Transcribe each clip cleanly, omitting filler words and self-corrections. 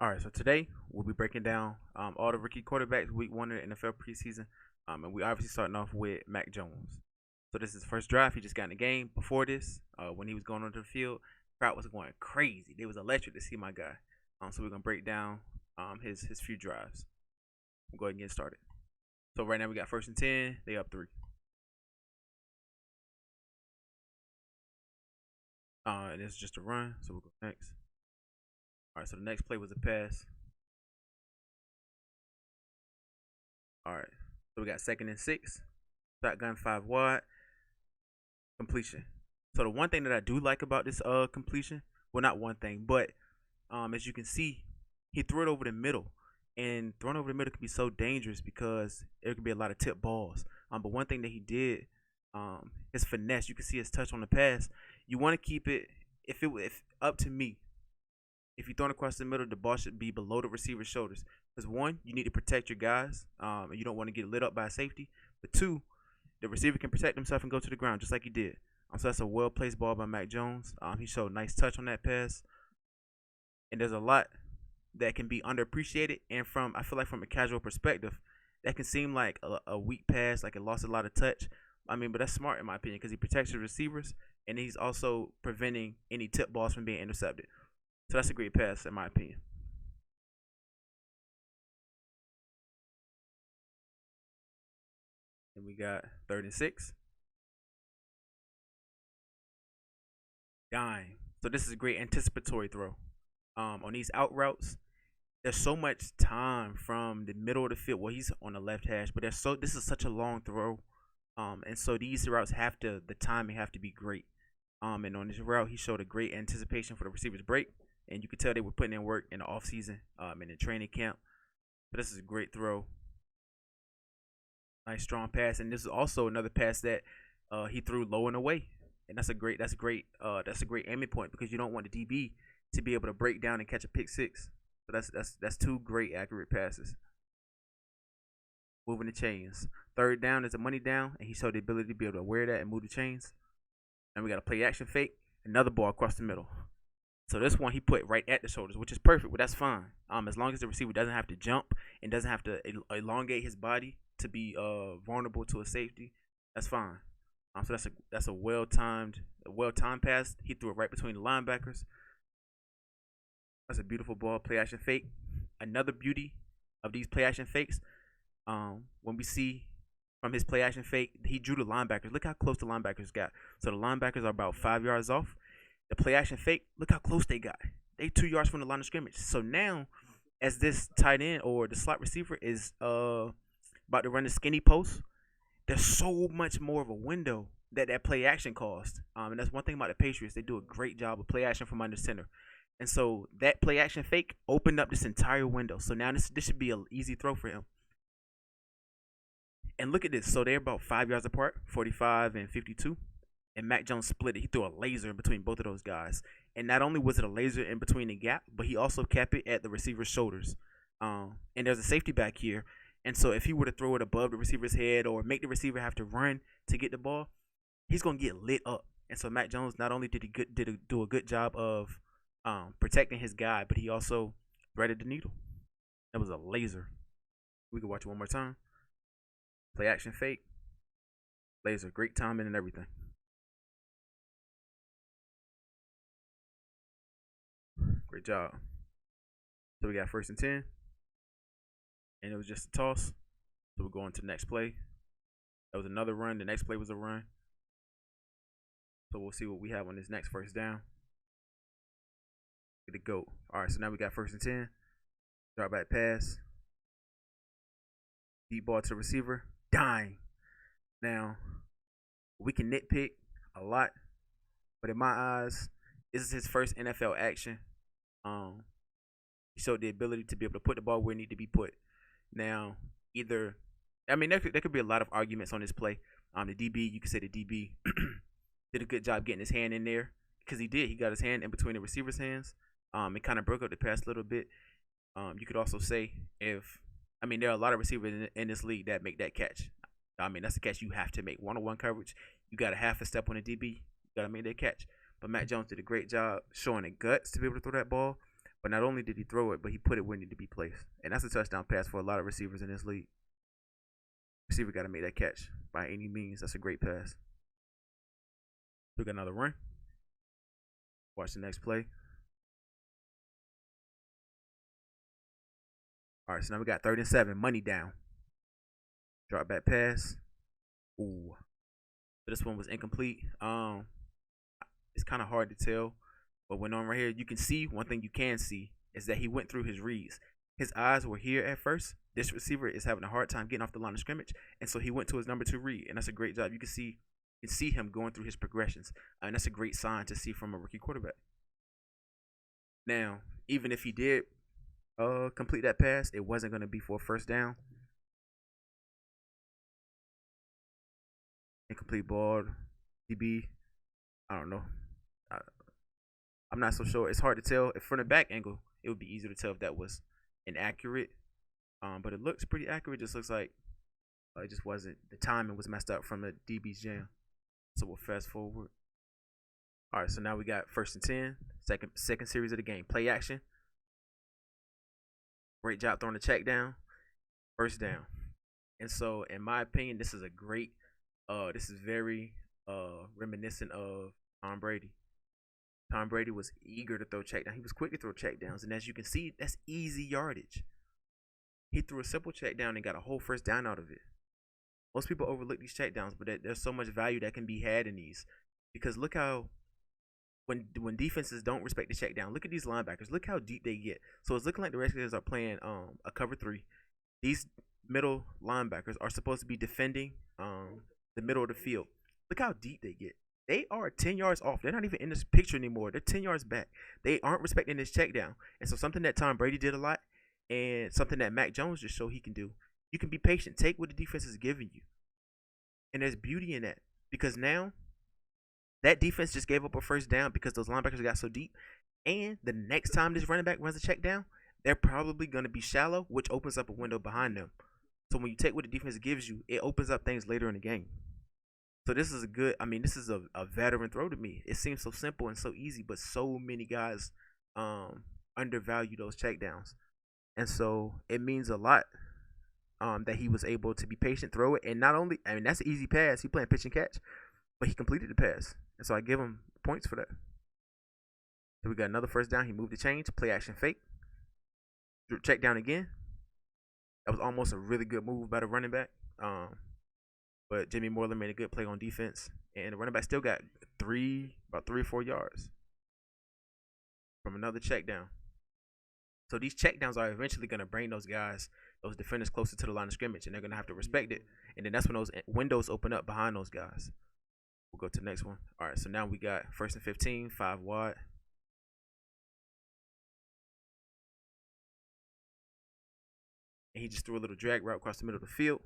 All right, so today we'll be breaking down all the rookie quarterbacks week one of the NFL preseason. And we obviously starting off with Mac Jones. So this is his first drive. He just got in the game. Before this, when he was going onto the field, crowd was going crazy. It was electric to see my guy. So we're gonna break down his few drives. We'll go ahead and get started. So right now we got 1st and 10. They up 3. And this is just a run. So we'll go next. All right. So the next play was a pass. All right. So we got 2nd and 6. Shotgun 5 wide. Completion. So the one thing that I do like about this completion, well, not one thing, but as you can see, he threw it over the middle, and throwing over the middle can be so dangerous because there could be a lot of tip balls. But one thing that he did, his finesse, you can see his touch on the pass. You want to keep it. If up to me, if you're throwing across the middle, the ball should be below the receiver's shoulders. Because one, you need to protect your guys, and you don't want to get lit up by a safety. But two, the receiver can protect himself and go to the ground just like he did. So that's a well-placed ball by Mac Jones. He showed nice touch on that pass. And there's a lot that can be underappreciated. And I feel like from a casual perspective, that can seem like a weak pass, like it lost a lot of touch. But that's smart in my opinion because he protects the receivers and he's also preventing any tip balls from being intercepted. So that's a great pass in my opinion. And we got 3rd and 6. Dime. So this is a great anticipatory throw. On these out routes, there's so much time from the middle of the field. Well, he's on the left hash, but this is such a long throw. And so these routes the timing have to be great. And on this route, he showed a great anticipation for the receiver's break, and you could tell they were putting in work in the off season, in the training camp. But this is a great throw. Nice strong pass, and this is also another pass that he threw low and away, and that's a great aiming point because you don't want the DB to be able to break down and catch a pick six. So that's two great accurate passes. Moving the chains. 3rd down is a money down, and he showed the ability to be able to wear that and move the chains. And we got a play action fake, another ball across the middle. So this one he put right at the shoulders, which is perfect, but that's fine. As long as the receiver doesn't have to jump and doesn't have to elongate his body to be vulnerable to a safety, that's fine. So that's a well timed pass. He threw it right between the linebackers. That's a beautiful ball. Play action fake. Another beauty of these play action fakes. When we see from his play action fake, he drew the linebackers. Look how close the linebackers got. So the linebackers are about 5 yards off. The play action fake, look how close they got. They 2 yards from the line of scrimmage. So now, as this tight end or the slot receiver is about to run the skinny post, there's so much more of a window that play action caused. And that's one thing about the Patriots. They do a great job of play action from under center. And so that play action fake opened up this entire window. So now this should be an easy throw for him. And look at this. So they're about 5 yards apart, 45 and 52. And Mac Jones split it. He threw a laser in between both of those guys. And not only was it a laser in between the gap, but he also kept it at the receiver's shoulders. And there's a safety back here. And so if he were to throw it above the receiver's head or make the receiver have to run to get the ball, he's going to get lit up. And so Mac Jones, not only did he do a good job of protecting his guy, but he also threaded the needle. That was a laser. We can watch it one more time. Play action fake. Laser. Great timing and everything. Great job. So we got 1st and 10. And it was just a toss. So we're going to the next play. That was another run. The next play was a run. So we'll see what we have on this next 1st down. Get the goat. All right, so now we got 1st and 10. Drop back pass. Deep ball to the receiver. Dime. Now, we can nitpick a lot, but in my eyes, this is his first NFL action. He showed the ability to be able to put the ball where it needs to be put. Now, there could be a lot of arguments on this play. The DB, you could say the DB did a good job getting his hand in there because he did. He got his hand in between the receiver's hands. It kind of broke up the pass a little bit. You could also say there are a lot of receivers in this league that make that catch. That's the catch you have to make. One-on-one coverage, you got a half a step on the DB. You got to make that catch. But Mac Jones did a great job showing the guts to be able to throw that ball. But not only did he throw it, but he put it where it needed to be placed. And that's a touchdown pass for a lot of receivers in this league. Receiver got to make that catch by any means. That's a great pass. We got another run. Watch the next play. All right, so now we got 3rd and 7. Money down. Drop back pass. Ooh. So this one was incomplete. It's kind of hard to tell what went on right here. You can see, one thing you can see is that he went through his reads. His eyes were here at first. This receiver is having a hard time getting off the line of scrimmage, and so he went to his number 2 read, and that's a great job. You can see him going through his progressions, and that's a great sign to see from a rookie quarterback. Now, even if he did complete that pass, it wasn't going to be for a first down. Incomplete ball, DB. I don't know. I'm not so sure. It's hard to tell. If from the back angle, it would be easier to tell if that was inaccurate. But it looks pretty accurate. Just looks like it just wasn't. The timing was messed up from the DB's jam. So we'll fast forward. All right, so now we got 1st and 10, second series of the game. Play action. Great job throwing the check down. First down. And so, in my opinion, this is a great. This is very reminiscent of Tom Brady. Tom Brady was eager to throw check down. He was quick to throw check downs, and as you can see, that's easy yardage. He threw a simple check down and got a whole first down out of it. Most people overlook these check downs, but there's so much value that can be had in these. Because look how when defenses don't respect the check down, look at these linebackers. Look how deep they get. So it's looking like the Redskins are playing a cover 3. These middle linebackers are supposed to be defending the middle of the field. Look how deep they get. They are 10 yards off. They're not even in this picture anymore. They're 10 yards back. They aren't respecting this check down. And so something that Tom Brady did a lot and something that Mac Jones just showed he can do. You can be patient. Take what the defense is giving you. And there's beauty in that. Because now that defense just gave up a first down because those linebackers got so deep. And the next time this running back runs a check down, they're probably going to be shallow, which opens up a window behind them. So when you take what the defense gives you, it opens up things later in the game. So this is this is a veteran throw to me. It seems so simple and so easy, but so many guys undervalue those checkdowns. And so it means a lot that he was able to be patient, throw it. And not only, that's an easy pass. He playing pitch and catch, but he completed the pass. And so I give him points for that. So we got another first down. He moved the chains, play action fake. Check down again. That was almost a really good move by the running back. But Jimmy Moreland made a good play on defense. And the running back still got about 3 or 4 yards from another check down. So these check downs are eventually going to bring those defenders closer to the line of scrimmage, and they're going to have to respect it. And then that's when those windows open up behind those guys. We'll go to the next one. All right, so now we got 1st and 15, 5 wide. And he just threw a little drag route across the middle of the field.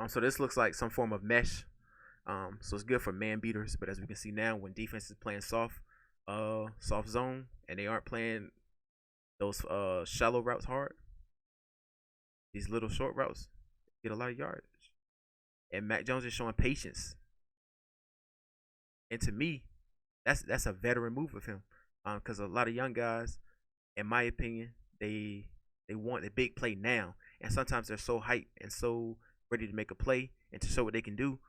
So this looks like some form of mesh. So it's good for man beaters. But as we can see now, when defense is playing soft zone, and they aren't playing those shallow routes hard, these little short routes get a lot of yardage. And Mac Jones is showing patience. And to me, that's a veteran move of him. Because a lot of young guys, in my opinion, they want a big play now. And sometimes they're so hyped and so ready to make a play and to show what they can do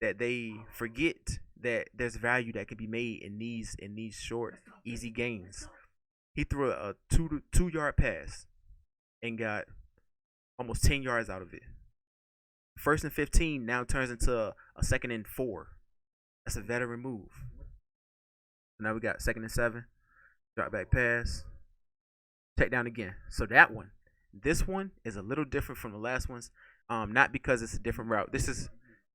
that they forget that there's value that can be made in these short, easy gains. He threw a 2-yard pass and got almost 10 yards out of it. 1st and 15 now turns into a 2nd and 4. That's a veteran move. Now we got 2nd and 7. Drop back pass. Check down again. So this one is a little different from the last ones. Not because it's a different route. This is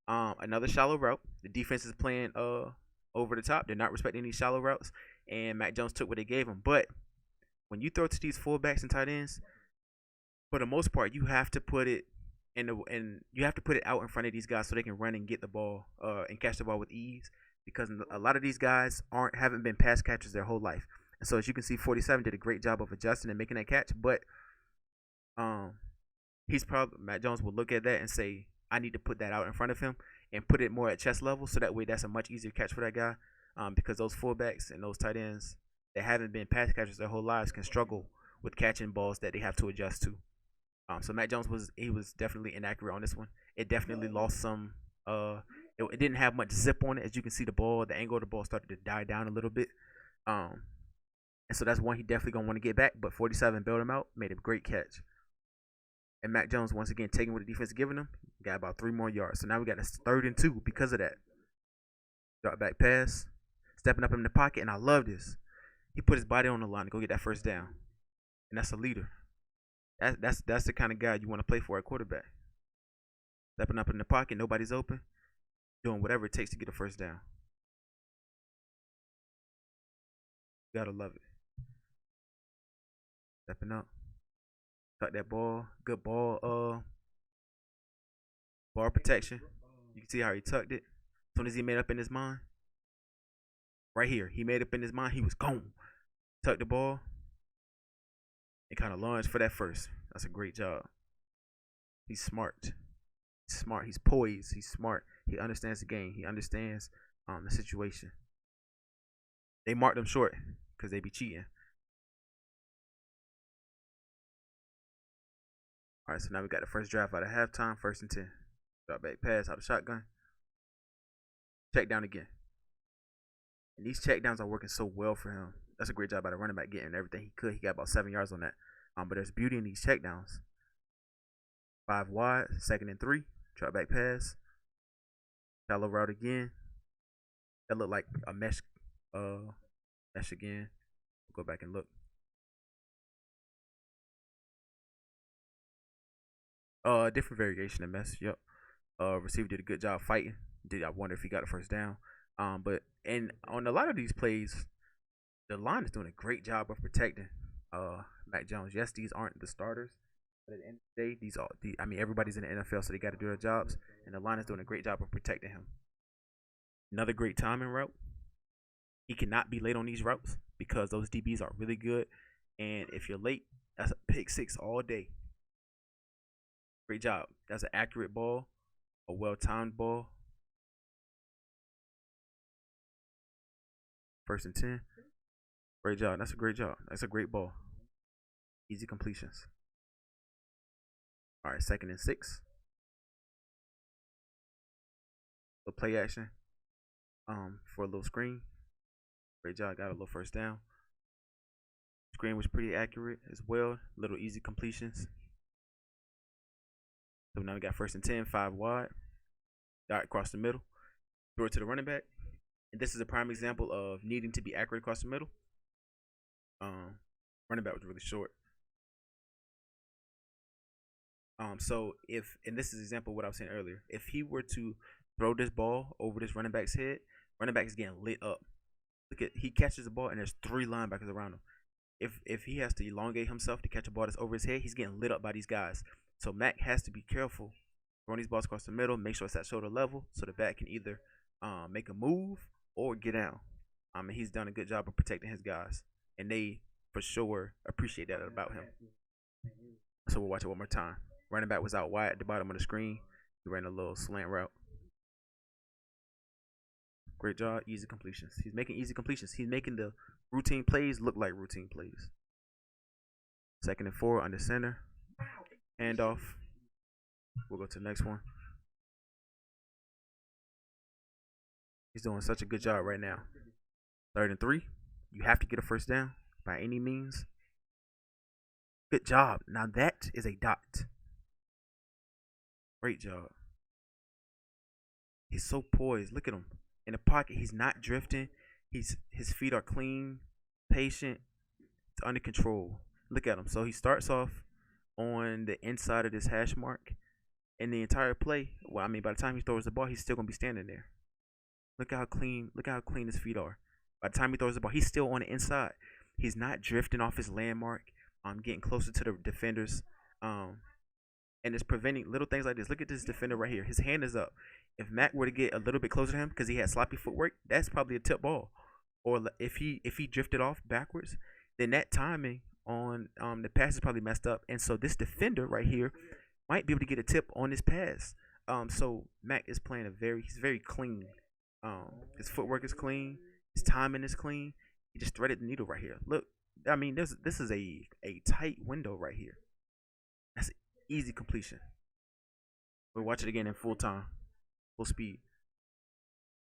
another shallow route. The defense is playing over the top. They're not respecting these shallow routes. And Mac Jones took what they gave him. But when you throw to these fullbacks and tight ends, for the most part, you have to put it you have to put it out in front of these guys so they can run and get the ball and catch the ball with ease. Because a lot of these guys haven't been pass catchers their whole life. And so as you can see, 47 did a great job of adjusting and making that catch. But Mac Jones will look at that and say, I need to put that out in front of him. and put it more at chest level, so that way that's a much easier catch for that guy. Because those fullbacks and those tight ends that haven't been pass catchers their whole lives can struggle with catching balls that they have to adjust to. So Mac Jones was definitely inaccurate on this one. It definitely lost some. It didn't have much zip on it. As you can see, the angle of the ball started to die down a little bit. And so that's one he definitely gonna want to get back. But 47 bailed him out, made a great catch. And Mac Jones once again taking what the defense is giving him, got about 3 more yards. So now we got a 3rd and 2 because of that. Drop back pass, stepping up in the pocket, and I love this. He put his body on the line to go get that first down, and that's a leader. That's the kind of guy you want to play for at quarterback. Stepping up in the pocket, nobody's open, doing whatever it takes to get a first down. Gotta love it. Stepping up, tuck that ball, good ball, ball protection. You can see how he tucked it. As soon as he made up in his mind, right here, he made up in his mind, he was gone. Tucked the ball and kind of lunged for that first. That's a great job. He's smart. He's poised. He's smart. He understands the game. He understands the situation. They marked him short because they be cheating. All right, so now we got the first drive out of halftime, 1st and 10. Drop back pass out of shotgun. Check down again. And these check downs are working so well for him. That's a great job by the running back getting everything he could. He got about 7 yards on that. But there's beauty in these check downs. 5 wide, 2nd and 3. Drop back pass. Shallow route again. That looked like a mesh again. We'll go back and look. Different variation of mesh. Yep. Receiver did a good job fighting. I wonder if he got a first down. But on a lot of these plays, the line is doing a great job of protecting Mac Jones. Yes, these aren't the starters, but at the end of the day, these are everybody's in the NFL, so they got to do their jobs, and the line is doing a great job of protecting him. Another great timing route. He cannot be late on these routes because those DBs are really good, and if you're late, that's a pick 6 all day. Great job. That's an accurate ball, a well-timed ball. 1st and 10. Great job. That's a great job. That's a great ball. Easy completions. All right, 2nd and 6. The play action. For a little screen. Great job. Got a little first down. Screen was pretty accurate as well. Little easy completions. So now we got 1st and 10, 5 wide. Dot across the middle. Throw it to the running back. And this is a prime example of needing to be accurate across the middle. Running back was really short. So and this is an example of what I was saying earlier. If he were to throw this ball over this running back's head, running back is getting lit up. He catches the ball and there's 3 linebackers around him. If he has to elongate himself to catch a ball that's over his head, he's getting lit up by these guys. So Mac has to be careful throwing these balls across the middle, make sure it's at shoulder level, so the back can either make a move or get down. And he's done a good job of protecting his guys, and they for sure appreciate that about him. So we'll watch it one more time. Running back was out wide at the bottom of the screen. He ran a little slant route. Great job, easy completions. He's making easy completions. He's making the routine plays look like routine plays. 2nd and 4 under center. Handoff. We'll go to the next one. He's doing such a good job right now. 3rd and 3. You have to get a first down by any means. Good job. Now that is a dot. Great job. He's so poised. Look at him. In the pocket, he's not drifting. His feet are clean, patient, it's under control. Look at him. So he starts off on the inside of this hash mark. And the entire play, by the time he throws the ball, he's still gonna be standing there. Look how clean his feet are. By the time he throws the ball, he's still on the inside. He's not drifting off his landmark. Getting closer to the defenders. And it's preventing little things like this. Look at this defender right here. His hand is up. If Mac were to get a little bit closer to him because he had sloppy footwork, that's probably a tip ball. Or if he drifted off backwards, then that timing on the pass is probably messed up. And so this defender right here might be able to get a tip on this pass. So Mac is playing he's very clean. His footwork is clean. His timing is clean. He just threaded the needle right here. Look, I mean, this is a tight window right here. That's an easy completion. We'll watch it again in full time, full speed.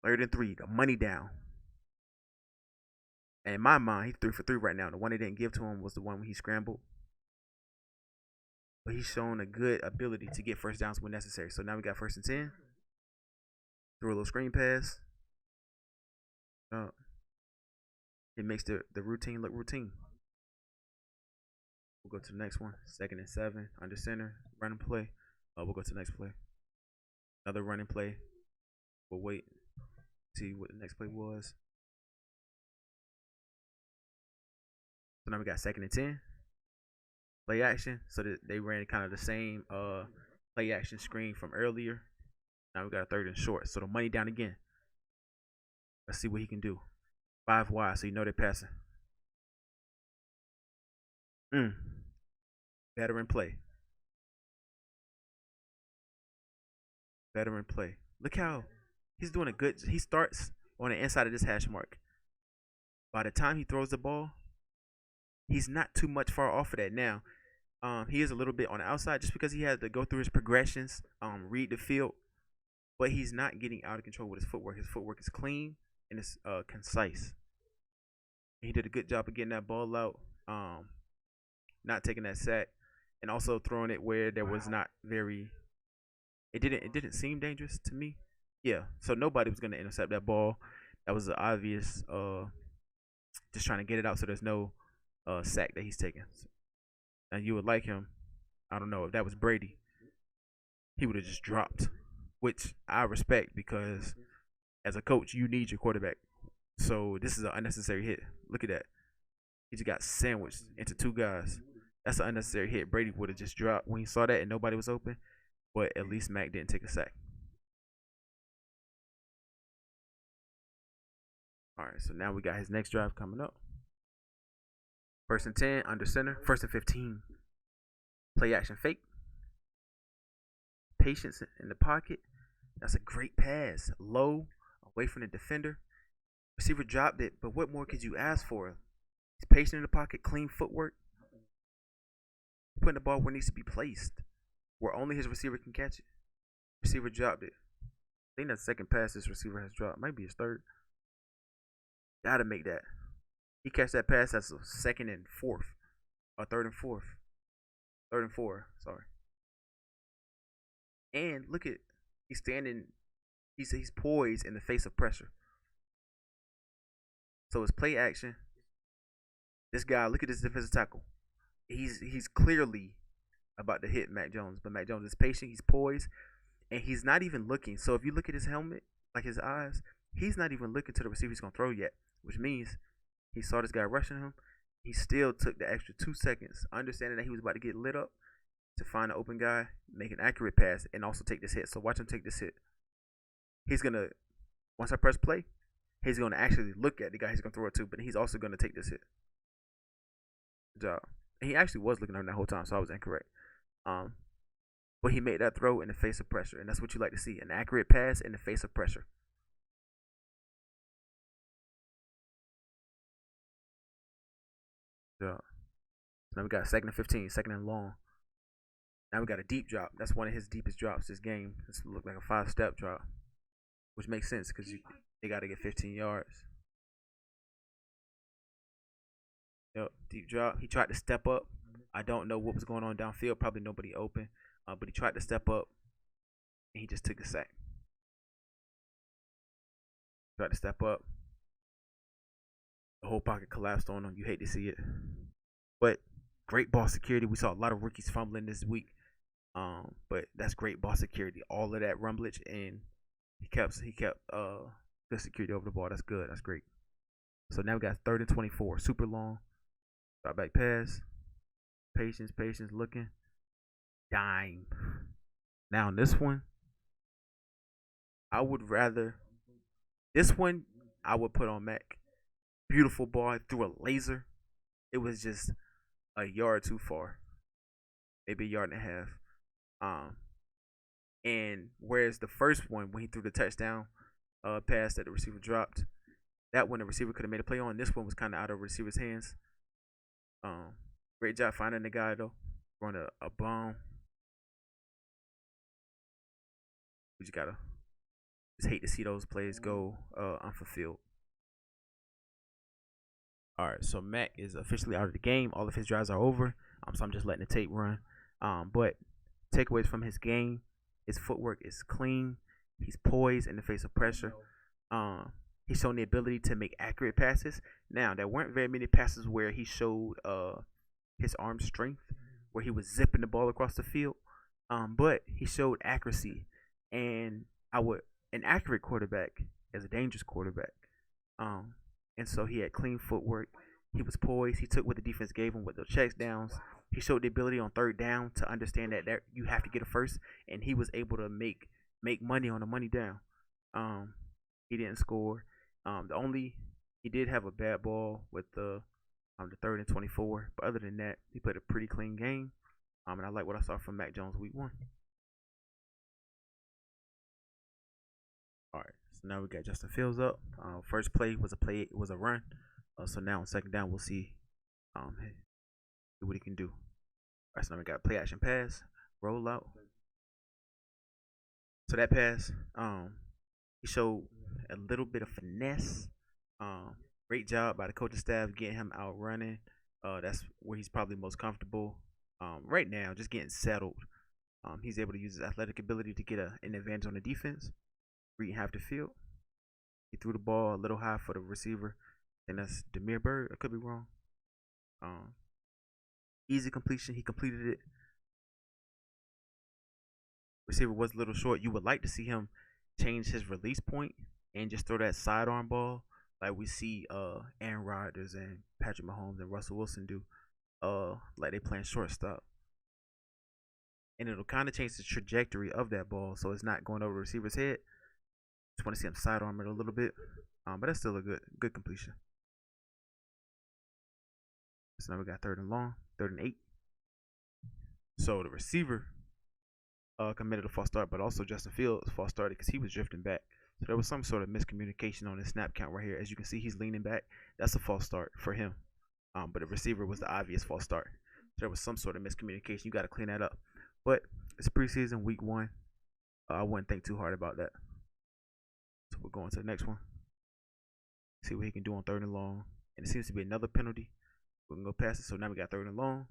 3rd and 3, the money down. And in my mind, he's 3 for 3 right now. The one they didn't give to him was the one when he scrambled. But he's shown a good ability to get first downs when necessary. So now we got 1st and 10. Throw a little screen pass. It makes the routine look routine. We'll go to the next one. 2nd and 7, under center, running play. We'll go to the next play. Another running play. We'll wait, see what the next play was. So now we got 2nd and 10. Play action. So that they ran kind of the same play action screen from earlier. Now we got a 3rd and short. So the money down again. Let's see what he can do. 5 wide, so you know they're passing. Veteran play. Veteran play. Look how he's doing a good. He starts on the inside of this hash mark. By the time he throws the ball, he's not too much far off of that now. He is a little bit on the outside just because he has to go through his progressions, read the field, but he's not getting out of control with his footwork. His footwork is clean and it's concise. He did a good job of getting that ball out, not taking that sack, and also throwing it where there was not very. It didn't seem dangerous to me. Yeah, so nobody was gonna intercept that ball. That was an obvious, just trying to get it out so there's no sack that he's taking. And you would like him. I don't know if that was Brady, he would have just dropped, which I respect because as a coach, you need your quarterback. So this is an unnecessary hit. Look at that. He just got sandwiched into 2 guys. That's an unnecessary hit. Brady would have just dropped when he saw that and nobody was open. But at least Mac didn't take a sack. All right, so now we got his next drive coming up. 1st and 10, under center. 1st and 15. Play action fake. Patience in the pocket. That's a great pass. Low, away from the defender. Receiver dropped it, but what more could you ask for? He's patient in the pocket, clean footwork. Putting the ball where it needs to be placed, where only his receiver can catch it. Receiver dropped it. I think that's the second pass this receiver has dropped. Might be his third. Gotta make that. He catch that pass, that's a 2nd and 4. Or 3rd and 4. 3rd and 4, sorry. And look at, he's standing, he's poised in the face of pressure. So it's play action. This guy, look at this defensive tackle. He's clearly about to hit Mac Jones, but Mac Jones is patient. He's poised, and he's not even looking. So if you look at his helmet, like his eyes, he's not even looking to the receiver he's gonna throw yet, which means he saw this guy rushing him. He still took the extra 2 seconds, understanding that he was about to get lit up, to find an open guy, make an accurate pass, and also take this hit. So watch him take this hit. He's gonna, once I press play, he's gonna actually look at the guy he's gonna throw it to, but he's also gonna take this hit. Good job. And he actually was looking at him that whole time, so I was incorrect. But he made that throw in the face of pressure, and that's what you like to see, an accurate pass in the face of pressure. Good job. Now we got 2nd and 15, 2nd and long. Now we got a deep drop. That's one of his deepest drops this game. This looked like a 5-step drop, which makes sense because they got to get 15 yards. Yep, deep drop. He tried to step up. I don't know what was going on downfield. Probably nobody open. But he tried to step up, and he just took a sack. Tried to step up. The whole pocket collapsed on him. You hate to see it. But great ball security. We saw a lot of rookies fumbling this week. But that's great ball security. All of that rumblage, and he kept good security over the ball. That's good. That's great. So now we got 3rd and 24. Super long. Drop back pass. Patience, looking. Dime. Now in this one, I would rather. This one, I would put on Mac. Beautiful ball through a laser. It was just a yard too far. Maybe a yard and a half. And whereas the first one, when he threw the touchdown pass that the receiver dropped, that one the receiver could have made a play on. This one was kind of out of the receiver's hands. Great job finding the guy though. Throwing a bomb. We just hate to see those plays go unfulfilled. All right, so Mac is officially out of the game. All of his drives are over. So I'm just letting the tape run. But takeaways from his game: his footwork is clean. He's poised in the face of pressure. He's shown the ability to make accurate passes. Now, there weren't very many passes where he showed his arm strength, where he was zipping the ball across the field. But he showed accuracy, and an accurate quarterback is a dangerous quarterback. And so he had clean footwork. He was poised. He took what the defense gave him with the checks downs. He showed the ability on third down to understand that you have to get a first, and he was able to make money on the money down. He didn't score. He did have a bad ball with the 3rd and 24, but other than that, he played a pretty clean game. And I like what I saw from Mac Jones week 1. All right, so now we got Justin Fields up. First play was a run. So now on second down, we'll see what he can do. All right, so now we got play action pass, roll out. So that pass, he showed a little bit of finesse. Great job by the coaching staff getting him out running. That's where he's probably most comfortable right now, just getting settled. He's able to use his athletic ability to get an advantage on the defense. Reading half the field. He threw the ball a little high for the receiver, and that's Demir Bird. I could be wrong. Easy completion. He completed it. Receiver was a little short. You would like to see him change his release point and just throw that sidearm ball like we see Aaron Rodgers and Patrick Mahomes and Russell Wilson do. Like they playing shortstop. And it'll kind of change the trajectory of that ball, so it's not going over the receiver's head. Just want to see him sidearm it a little bit, but that's still a good completion. So now we got 3rd and long, 3rd and 8. So the receiver committed a false start, but also Justin Fields false started because he was drifting back. So there was some sort of miscommunication on his snap count right here. As you can see, he's leaning back. That's a false start for him. But the receiver was the obvious false start. So there was some sort of miscommunication. You got to clean that up. But it's preseason, week 1. I wouldn't think too hard about that. So we're going to the next one. See what he can do on 3rd and long. And it seems to be another penalty. We're going to go past it. So now we got 3rd and long.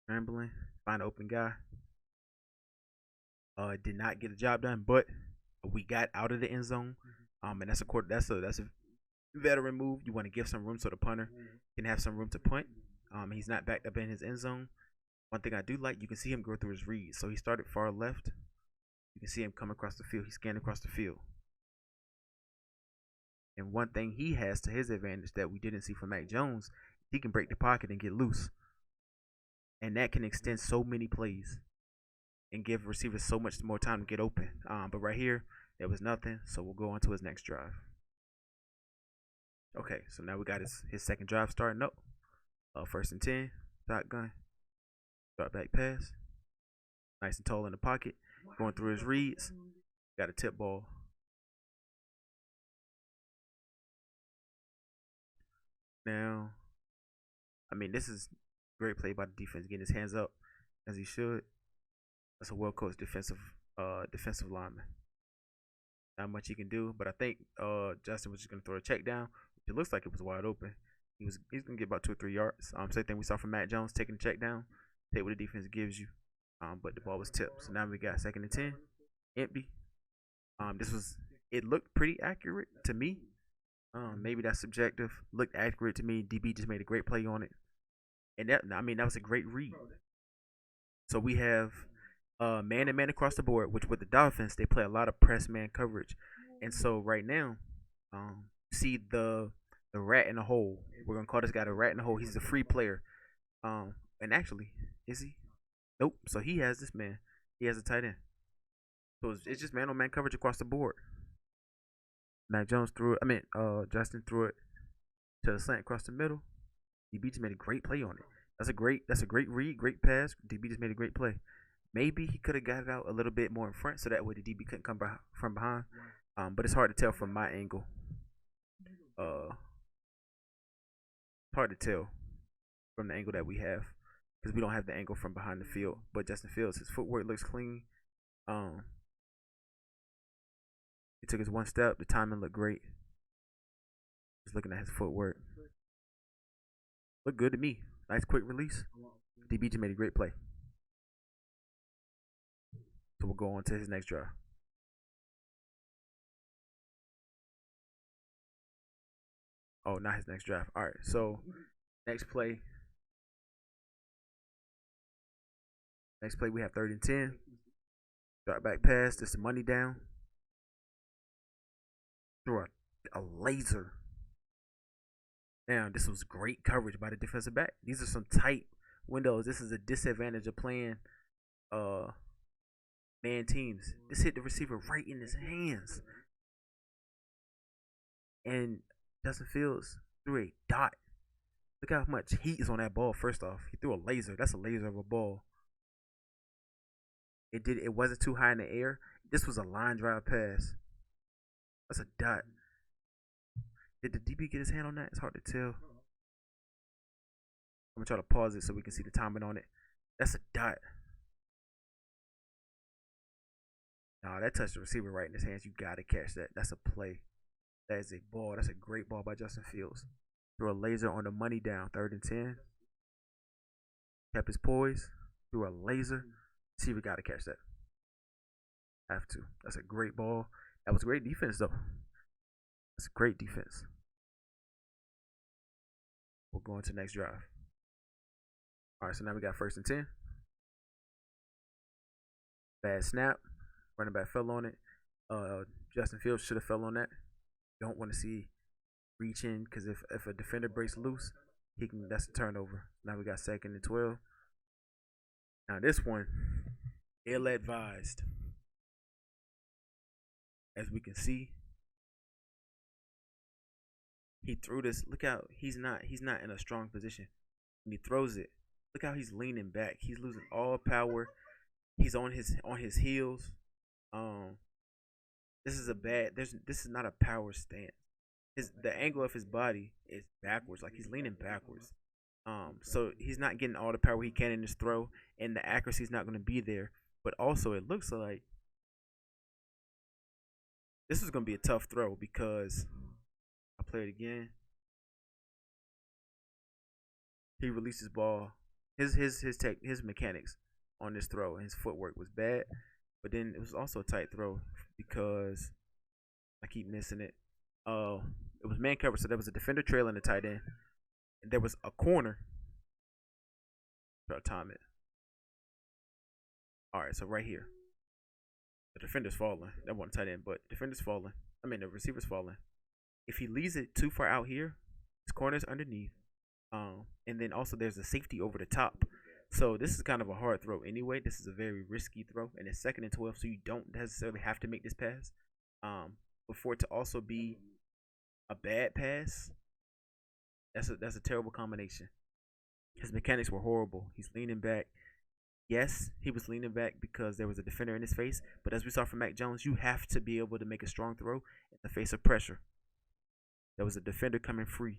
Scrambling. Find an open guy. Did not get the job done, but we got out of the end zone. And that's a veteran move. You want to give some room so the punter can have some room to punt. He's not backed up in his end zone. One thing I do like, you can see him go through his reads. So he started far left. You can see him come across the field. He scanned across the field. And one thing he has to his advantage that we didn't see from Mac Jones, he can break the pocket and get loose. And that can extend so many plays and give receivers so much more time to get open. But right here, there was nothing. So we'll go on to his next drive. Okay, so now we got his second drive starting up. 1st and 10, shotgun, start back pass. Nice and tall in the pocket. Going through his reads. Got a tip ball. Now, I mean, this is great play by the defense, getting his hands up as he should. That's a well-coached defensive lineman. Not much he can do, but I think Justin was just gonna throw a check down. It looks like it was wide open. He's gonna get about 2 or 3 yards. Same thing we saw from Mac Jones, taking the check down. Take what the defense gives you. But the ball was tipped. So now we got 2nd and 10, empty. It looked pretty accurate to me. Maybe that's subjective. Looked accurate to me. DB just made a great play on it, and that was a great read. So we have man to man across the board, which with the Dolphins they play a lot of press man coverage, and so right now, see the rat in the hole. We're gonna call this guy the rat in the hole. He's a free player. And actually, is he? Nope. So he has this man. He has a tight end. So it's just man on man coverage across the board. Mac Jones threw it. Justin threw it to the slant across the middle. DB just made a great play on it. That's a great read, great pass. DB just made a great play. Maybe he could have got it out a little bit more in front, so that way the DB couldn't come from behind. But it's hard to tell from my angle. It's hard to tell from the angle that we have because we don't have the angle from behind the field. But Justin Fields, his footwork looks clean. He took his one step. The timing looked great. Just looking at his footwork, looked good to me. Nice quick release. DB just made a great play. So we'll go on to his next drive. Oh, not his next drive. All right. So next play. Next play we have 3rd and 10. Drop back pass. Just the money down. Through a laser. Now this was great coverage by the defensive back. These are some tight windows. This is a disadvantage of playing man teams. This hit the receiver right in his hands. And Justin Fields threw a dot. Look how much heat is on that ball. First off, he threw a laser. That's a laser of a ball. It wasn't too high in the air. This was a line drive pass. That's a dot. Did the DB get his hand on that? It's hard to tell. I'm gonna try to pause it so we can see the timing on it. That's a dot. Nah, that touched the receiver right in his hands. You gotta catch that. That's a play. That is a ball. That's a great ball by Justin Fields. Threw a laser on the money down. 3rd and 10. Kept his poise. Threw a laser. Receiver gotta catch that. Have to. That's a great ball. That was great defense though. That's a great defense. We'll go into the next drive. All right, so now we got 1st and 10. Bad snap. Running back fell on it. Justin Fields should have fell on that. You don't want to see reaching because if a defender breaks loose, that's a turnover. Now we got 2nd and 12. Now this one, ill advised. As we can see, he threw this. Look how he's not in a strong position. When he throws it, look how he's leaning back. He's losing all power. He's on his heels. This is not a power stance. The angle of his body is backwards, like he's leaning backwards. So he's not getting all the power he can in his throw, and the accuracy is not going to be there. But also, it looks like this is going to be a tough throw because I'll play it again. He released his ball. His mechanics on this throw and his footwork was bad, but then it was also a tight throw because I keep missing it. It was man coverage, so there was a defender trailing the tight end. And there was a corner. Try to time it. All right, so right here, the defender's falling. That wasn't tight end, but defender's falling. The receiver's falling. If he leaves it too far out here, his corner's underneath. And then also there's a safety over the top. So this is kind of a hard throw anyway. This is a very risky throw, and it's 2nd and 12, so you don't necessarily have to make this pass. But for it to also be a bad pass, that's a terrible combination. His mechanics were horrible. He's leaning back. Yes, he was leaning back because there was a defender in his face. But as we saw from Mac Jones, you have to be able to make a strong throw in the face of pressure. There was a defender coming free,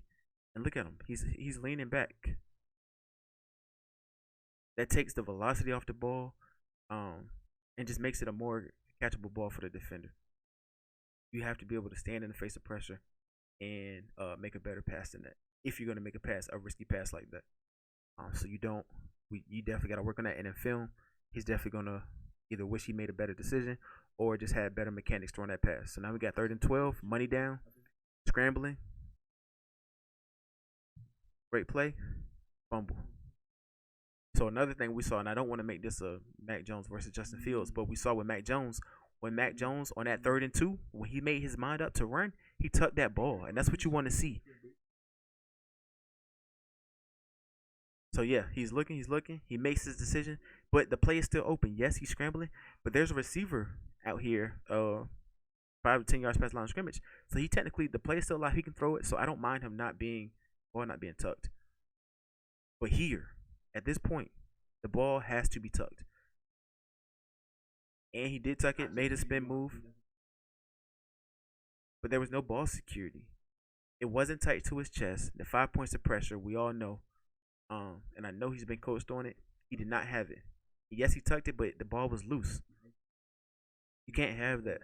and look at him. He's leaning back. That takes the velocity off the ball, and just makes it a more catchable ball for the defender. You have to be able to stand in the face of pressure and make a better pass than that. If you're going to make a risky pass like that. So you definitely got to work on that. And in film, he's definitely going to either wish he made a better decision or just had better mechanics throwing that pass. So now we got 3rd and 12, money down, scrambling. Great play, fumble. So another thing we saw, and I don't want to make this a Mac Jones versus Justin Fields, but we saw with Mac Jones, on that 3rd and 2, when he made his mind up to run, he tucked that ball, and that's what you want to see. So yeah, he's looking, he makes his decision, but the play is still open. Yes, he's scrambling, but there's a receiver out here, 5 to 10 yards past the line of scrimmage. So the play is still alive. He can throw it. So I don't mind him not being tucked. But here, At this point, the ball has to be tucked. And he did tuck it, made a spin move, but there was no ball security. It wasn't tight to his chest. The 5 points of pressure, we all know. And I know he's been coached on it. He did not have it. Yes, he tucked it, but the ball was loose. You can't have that.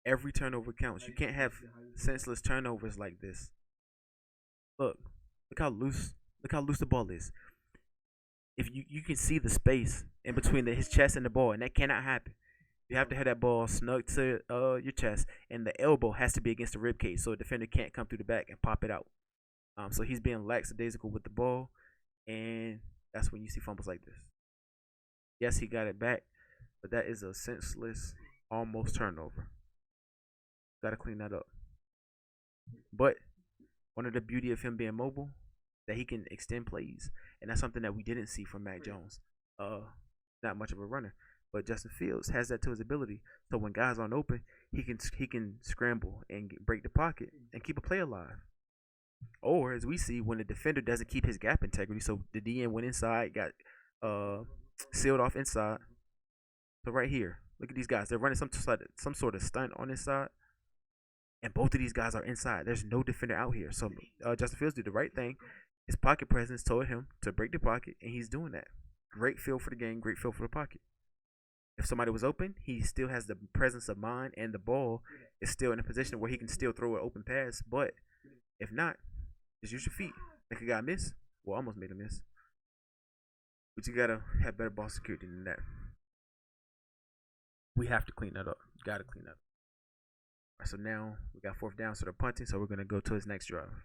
Every turnover counts. You can't have senseless turnovers like this. Look, look how loose. Look how loose the ball is. If you can see the space in between his chest and the ball, and that cannot happen. You have to have that ball snug to your chest, and the elbow has to be against the rib cage, so a defender can't come through the back and pop it out. So he's being lackadaisical with the ball, and that's when you see fumbles like this. Yes, he got it back, but that is a senseless, almost turnover. Got to clean that up. But one of the beauty of him being mobile, that he can extend plays, and that's something that we didn't see from Mac Jones. Not much of a runner, but Justin Fields has that to his ability. So when guys aren't open, he can scramble and break the pocket and keep a play alive. Or as we see, when the defender doesn't keep his gap integrity, so the DN went inside, got sealed off inside. So right here, look at these guys. They're running some sort of stunt on this side, and both of these guys are inside. There's no defender out here. So Justin Fields did the right thing. His pocket presence told him to break the pocket, and he's doing that. Great feel for the game, great feel for the pocket. If somebody was open, he still has the presence of mind, and the ball is still in a position where he can still throw an open pass. But if not, just use your feet. Make a guy miss. Well, almost made a miss. But you gotta have better ball security than that. We have to clean that up. Gotta clean that up. All right, so now we got 4th down, so they're punting. So we're gonna go to his next drive.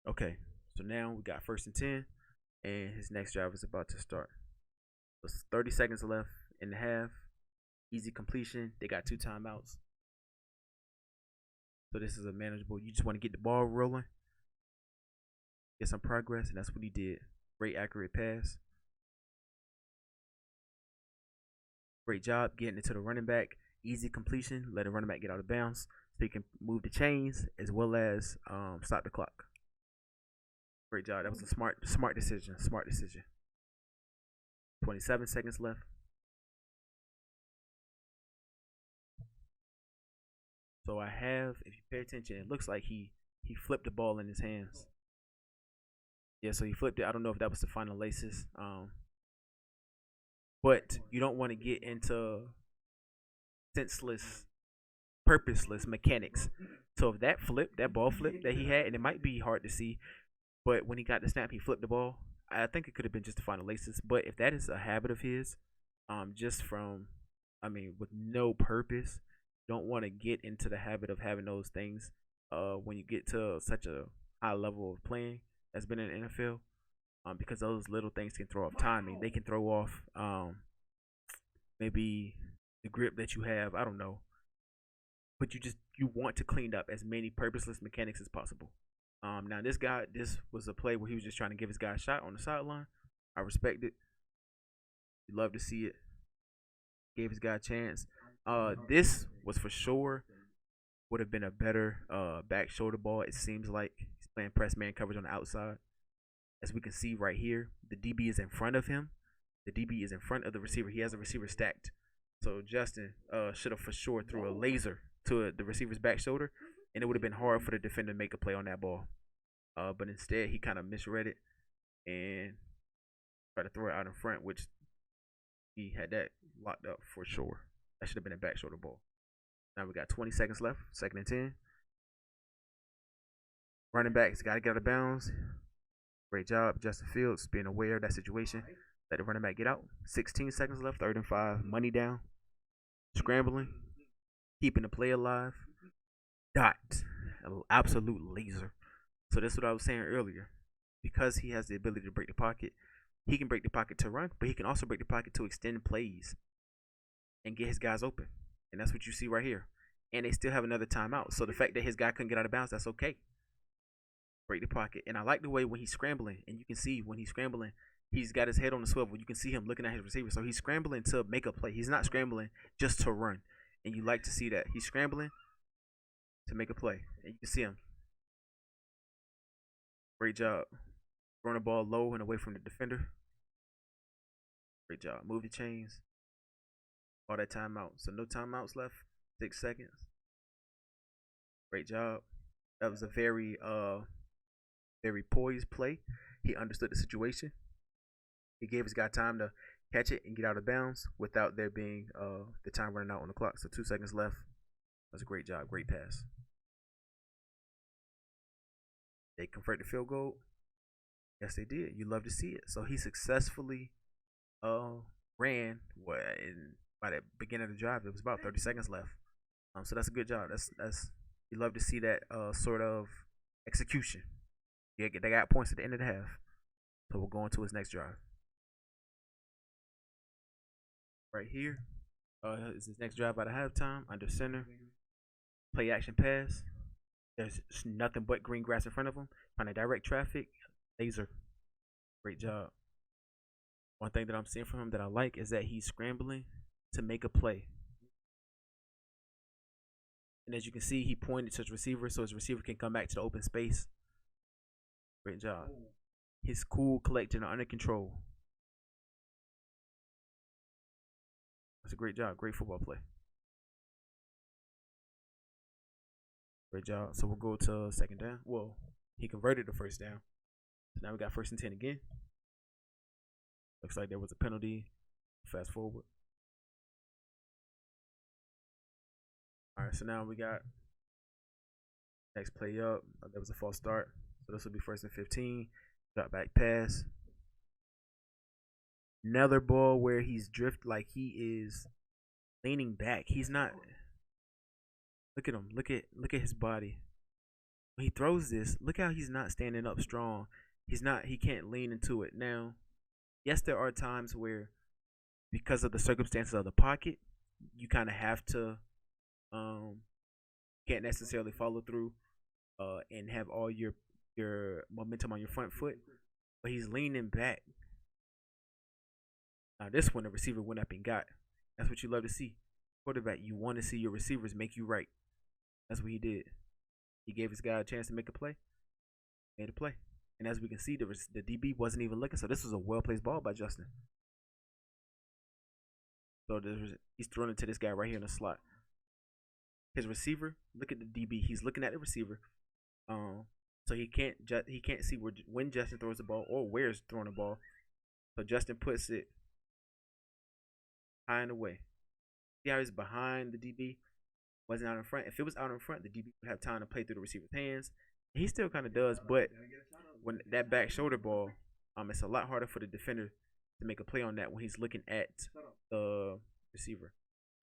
Okay, so now we got 1st and 10, and his next drive is about to start. There's 30 seconds left in the half. Easy completion. They got 2 timeouts. So this is a manageable. You just want to get the ball rolling, get some progress, and that's what he did. Great accurate pass. Great job getting it to the running back. Easy completion. Let the running back get out of bounds so he can move the chains as well as stop the clock. Great job. That was a smart decision. Smart decision. 27 seconds left. So I have, if you pay attention, it looks like he flipped the ball in his hands. Yeah, so he flipped it. I don't know if that was the final laces. But you don't want to get into senseless, purposeless mechanics. So if that ball flip that he had, and it might be hard to see, but when he got the snap, he flipped the ball. I think it could have been just the final laces. But if that is a habit of his, just from, with no purpose, don't want to get into the habit of having those things when you get to such a high level of playing that's been in the NFL, because those little things can throw off timing. They can throw off maybe the grip that you have. I don't know, but you want to clean up as many purposeless mechanics as possible. Now this was a play where he was just trying to give his guy a shot on the sideline. I respect it. You love to see it. Gave his guy a chance. This was for sure would have been a better back shoulder ball. It seems like he's playing press man coverage on the outside. As we can see right here, the DB is in front of him. The DB is in front of the receiver. He has a receiver stacked. So Justin should have for sure threw a laser to the receiver's back shoulder, and it would have been hard for the defender to make a play on that ball. But instead, he kind of misread it and tried to throw it out in front, which he had that locked up for sure. That should have been a back shoulder ball. Now we got 20 seconds left. 2nd and 10. Running backs got to get out of bounds. Great job, Justin Fields, being aware of that situation. Let the running back get out. 16 seconds left. 3rd and 5. Money down. Scrambling. Keeping the play alive. Dot. An absolute laser. So that's what I was saying earlier. Because he has the ability to break the pocket, he can break the pocket to run, but he can also break the pocket to extend plays and get his guys open. And that's what you see right here. And they still have another timeout. So the fact that his guy couldn't get out of bounds, that's okay. Break the pocket. And I like the way when he's scrambling, and you can see when he's scrambling, he's got his head on the swivel. You can see him looking at his receiver. So he's scrambling to make a play. He's not scrambling just to run. And you like to see that. He's scrambling to make a play. And you can see him. Great job. throwing the ball low and away from the defender. Great job. Move the chains. All that timeout. So no timeouts left. 6 seconds. Great job. That was a very poised play. He understood the situation. He gave his guy time to catch it and get out of bounds without there being the time running out on the clock. So 2 seconds left. That was a great job. Great pass. They convert the field goal. Yes, they did. You love to see it. So he successfully ran by the beginning of the drive. It was about 30 seconds left. So that's a good job. That's you love to see that sort of execution. Yeah, they got points at the end of the half. So we'll go on to his next drive. Right here is his next drive out of halftime. Under center. Play action pass. There's nothing but green grass in front of him. Trying to direct traffic. Laser. Great job. One thing that I'm seeing from him that I like is that he's scrambling to make a play. And as you can see, he pointed to his receiver so his receiver can come back to the open space. Great job. He's cool, collected, and under control. That's a great job. Great football play. Great job. So we'll go to second down. Well, he converted the first down. So now we got 1st and 10 again. Looks like there was a penalty. Fast forward. All right, so now we got next play up. There was a false start. So this will be 1st and 15. Drop back pass. Another ball where he's like he is leaning back. He's not. Look at him. Look at his body. When he throws this, look how he's not standing up strong. He can't lean into it. Now, yes, there are times where because of the circumstances of the pocket, you kind of have to can't necessarily follow through and have all your momentum on your front foot. But he's leaning back. Now this one the receiver went up and got. That's what you love to see. Quarterback, you want to see your receivers make you right. That's what he did. He gave his guy a chance to make a play. Made a play. And as we can see, the DB wasn't even looking. So this was a well-placed ball by Justin. So he's throwing it to this guy right here in the slot. His receiver, look at the DB. He's looking at the receiver. So he can't see when Justin throws the ball or where he's throwing the ball. So Justin puts it high and away. See how he's behind the DB? Wasn't out in front. If it was out in front, the DB would have time to play through the receiver's hands. He still kind of does, but when that back shoulder ball, it's a lot harder for the defender to make a play on that when he's looking at the receiver.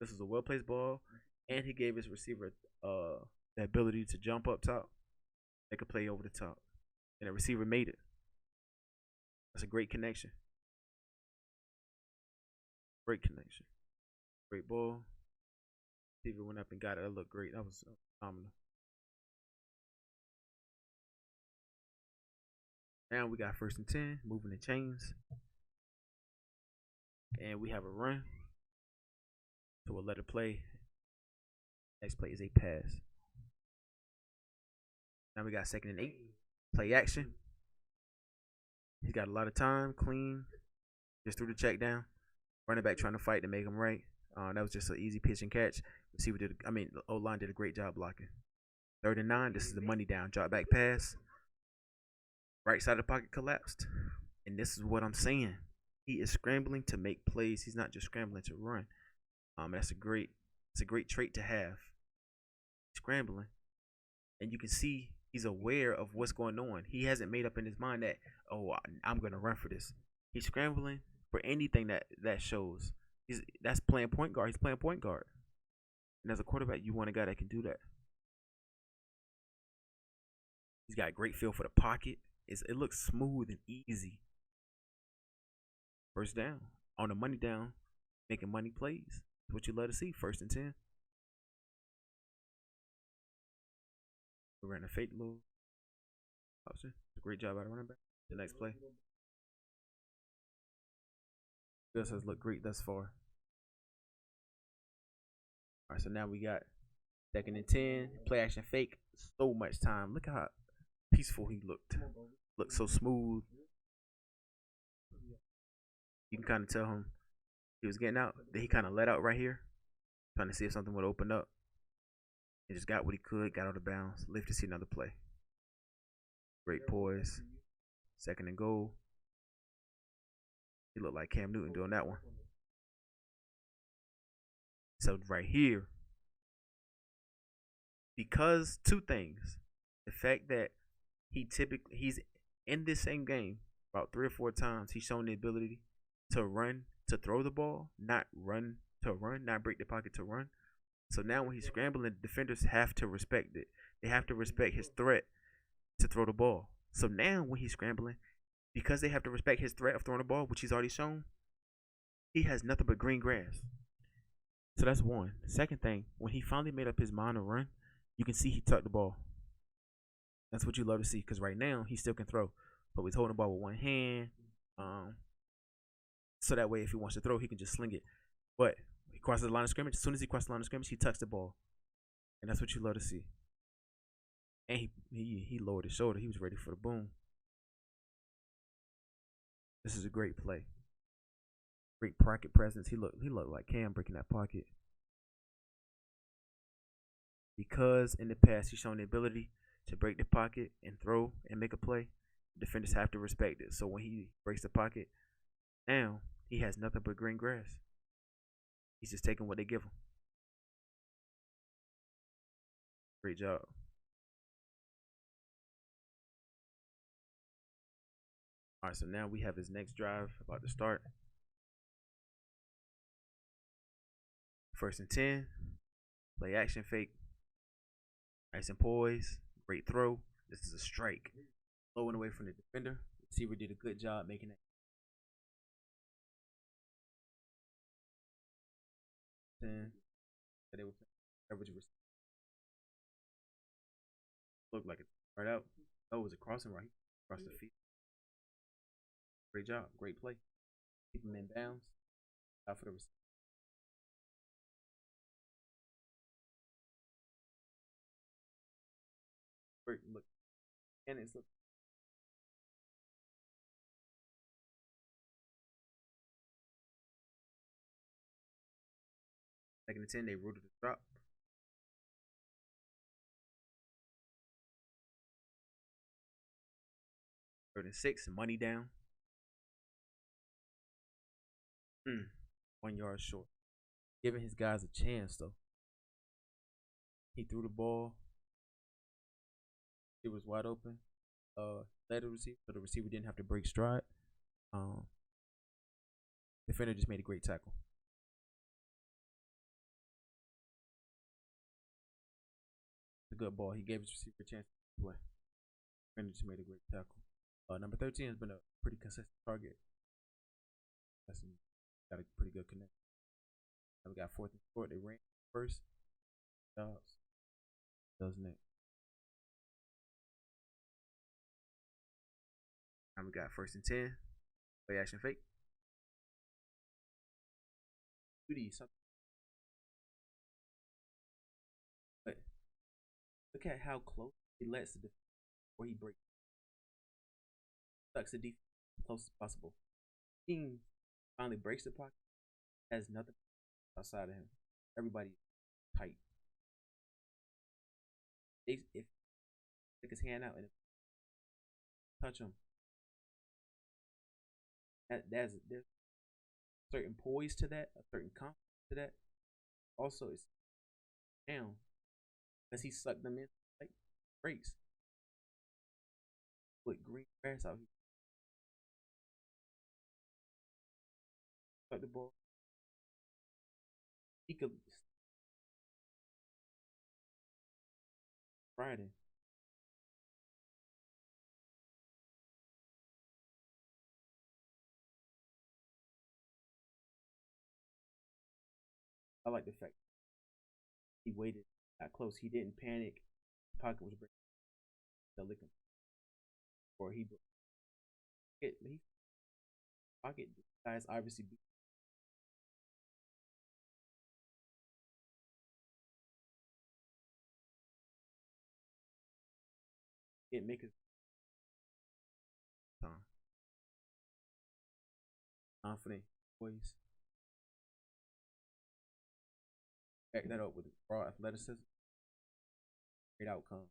This is a well-placed ball, and he gave his receiver the ability to jump up top, make a play over the top, and the receiver made it. That's a great connection. Great connection. Great ball. Receiver went up and got it. That looked great. That was phenomenal. Now we got 1st and 10, moving the chains. And we have a run. So we'll let it play. Next play is a pass. Now we got 2nd and 8. Play action. He's got a lot of time, clean. Just threw the check down. Running back trying to fight to make him right. That was just an easy pitch and catch. The O-line did a great job blocking. 3rd and 9. This is the money down. Drop back pass. Right side of the pocket collapsed. And this is what I'm saying. He is scrambling to make plays. He's not just scrambling to run. It's a great trait to have. Scrambling. And you can see he's aware of what's going on. He hasn't made up in his mind that, I'm going to run for this. He's scrambling for anything that shows. That's playing point guard. He's playing point guard. And as a quarterback, you want a guy that can do that. He's got a great feel for the pocket. It looks smooth and easy. 1st down. On the money down, making money plays. That's what you love to see. 1st and 10. We ran a fake little option. A great job out of running back. The next play. This has looked great thus far. Alright, so now we got 2nd and 10. Play action fake. So much time. Look how peaceful he looked. Looked so smooth. You can kind of tell him he was getting out. Then he kind of let out right here, trying to see if something would open up. He just got what he could, got out of bounds, lived to see another play. Great poise. Second and goal. He looked like Cam Newton doing that one. So right here, because two things. The fact that he's in this same game about 3 or 4 times, he's shown the ability to run, to throw the ball, not run to run, not break the pocket to run. So now when he's scrambling, defenders have to respect it. They have to respect his threat to throw the ball. So now when he's scrambling, because they have to respect his threat of throwing the ball, which he's already shown, he has nothing but green grass. So that's one. The second thing, when he finally made up his mind to run, you can see he tucked the ball. That's what you love to see, because right now he still can throw, but he's holding the ball with one hand. So that way, if he wants to throw, he can just sling it. But he crosses the line of scrimmage. As soon as he crosses the line of scrimmage, he tucks the ball, and that's what you love to see. And he lowered his shoulder. He was ready for the boom. This is a great play. Great pocket presence. He looked like Cam breaking that pocket. Because in the past he's shown the ability to break the pocket and throw and make a play, defenders have to respect it. So when he breaks the pocket, now he has nothing but green grass. He's just taking what they give him. Great job. All right, so now we have his next drive about to start. 1st and 10. Play action fake. Nice and poise. Great throw. This is a strike. Low and away from the defender. The receiver did a good job making it. 10. They were average receiver. Looked like it right out. Oh, it was a crossing right across the feet. Great job. Great play. Keep him in bounds. Out for the receiver. Great look. And it's look. Second and 10, they rooted the drop. 3rd and 6, money down. 1 yard short. Giving his guys a chance though. He threw the ball. It was wide open. Led the receiver, so the receiver didn't have to break stride. Defender just made a great tackle. It's a good ball. He gave his receiver a chance to play. Defender just made a great tackle. Number 13 has been a pretty consistent target. Got a pretty good connection. Now we got 4th and short. They ran first. Doesn't it? Now we got 1st and 10. Play action fake. But look at how close he lets the defense before he breaks. Sucks the defense as close as possible. Team finally breaks the pocket. Has nothing outside of him. Everybody tight. If stick his hand out and touch him, there's a certain poise to that, a certain confidence to that. Also, it's down because he sucked them in like breaks. Put green grass out here. Suck the ball. He could Friday. I like the fact he waited that close. He didn't panic. The pocket was breaking. The lick him. Or he broke it. He pocket guys obviously beat. Didn't make his time. confident, poised. Back that up with raw athleticism. Great outcome.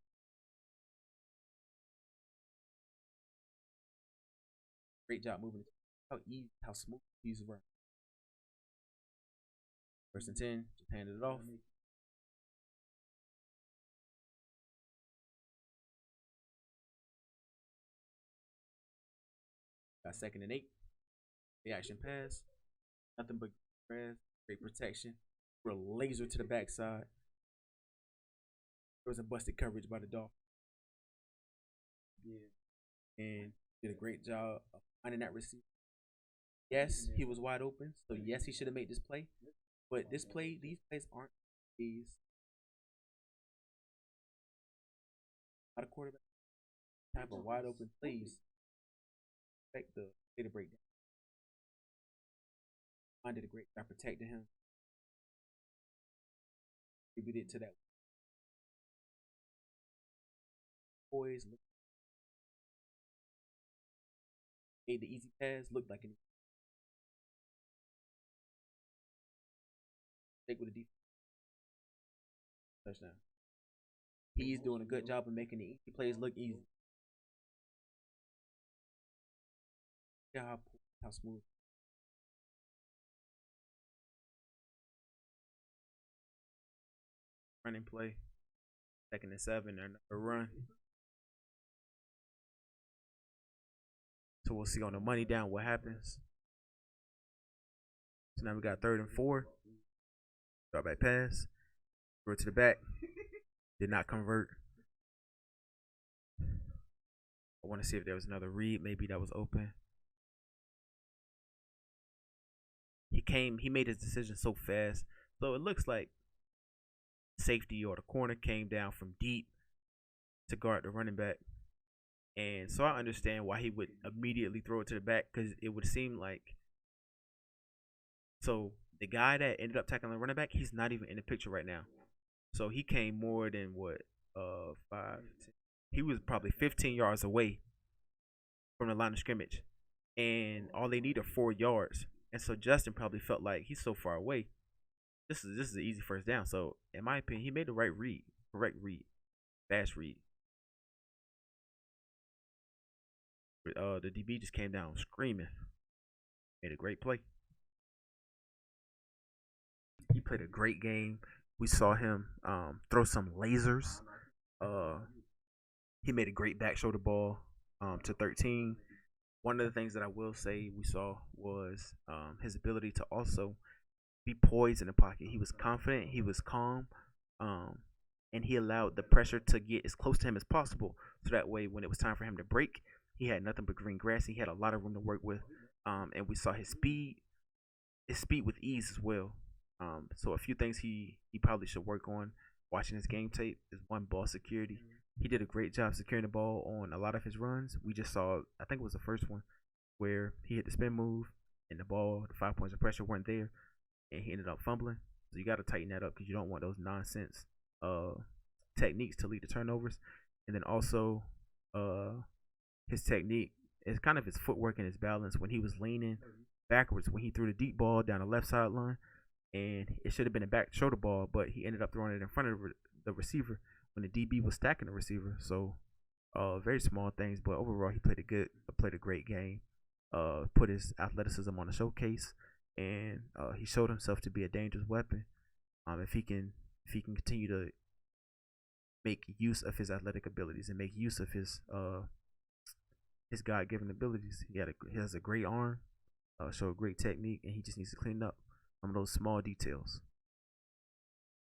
Great job moving. How easy, how smooth he's running. First and 10, just handed it off. Got 2nd and 8. The action pass. Nothing but grass. Great protection. Real laser to the backside. There was a busted coverage by the Dolphins. Yeah. And did a great job of finding that receiver. Yes, he was wide open. So yes, he should have made this play. But these plays aren't these. A lot of quarterback type of wide open plays. Expect the play to break down. I did a great job protecting him. Contributed to that. Boys made the easy pass look like an take with a defense. Touchdown. He's doing a good job of making the easy plays look easy. Yeah, how smooth. Running play. 2nd and 7, another run. So we'll see on the money down what happens. So now we got 3rd and 4. Drop back pass. Throw it to the back. Did not convert. I want to see if there was another read. Maybe that was open. He made his decision so fast. So it looks like safety or the corner came down from deep to guard the running back. And so I understand why he would immediately throw it to the back, because it would seem like, so the guy that ended up tackling the running back, he's not even in the picture right now. So he came more than 5, 10. He was probably 15 yards away from the line of scrimmage, and all they need are 4 yards. And so Justin probably felt like he's so far away. This is an easy first down. So in my opinion, he made the right read, correct read, fast read. The DB just came down screaming. Made a great play. He played a great game. We saw him throw some lasers. He made a great back shoulder ball to 13. One of the things that I will say we saw was his ability to also be poised in the pocket. He was confident. He was calm. And he allowed the pressure to get as close to him as possible. So that way, when it was time for him to break, he had nothing but green grass. He had a lot of room to work with. And we saw his speed with ease as well. So a few things he probably should work on watching his game tape is one, ball security. He did a great job securing the ball on a lot of his runs. We just saw, I think it was the first one, where he hit the spin move and the 5 points of pressure weren't there, and he ended up fumbling. So you got to tighten that up, because you don't want those nonsense techniques to lead to turnovers. And then also his technique is kind of his footwork and his balance when he was leaning backwards when he threw the deep ball down the left sideline, and it should have been a back shoulder ball, but he ended up throwing it in front of the receiver when the DB was stacking the receiver. So very small things, but overall he played a great game. Put his athleticism on the showcase, and he showed himself to be a dangerous weapon. If he can continue to make use of his athletic abilities and make use of his God-given abilities. He has a great arm, showed great technique, and he just needs to clean up some of those small details.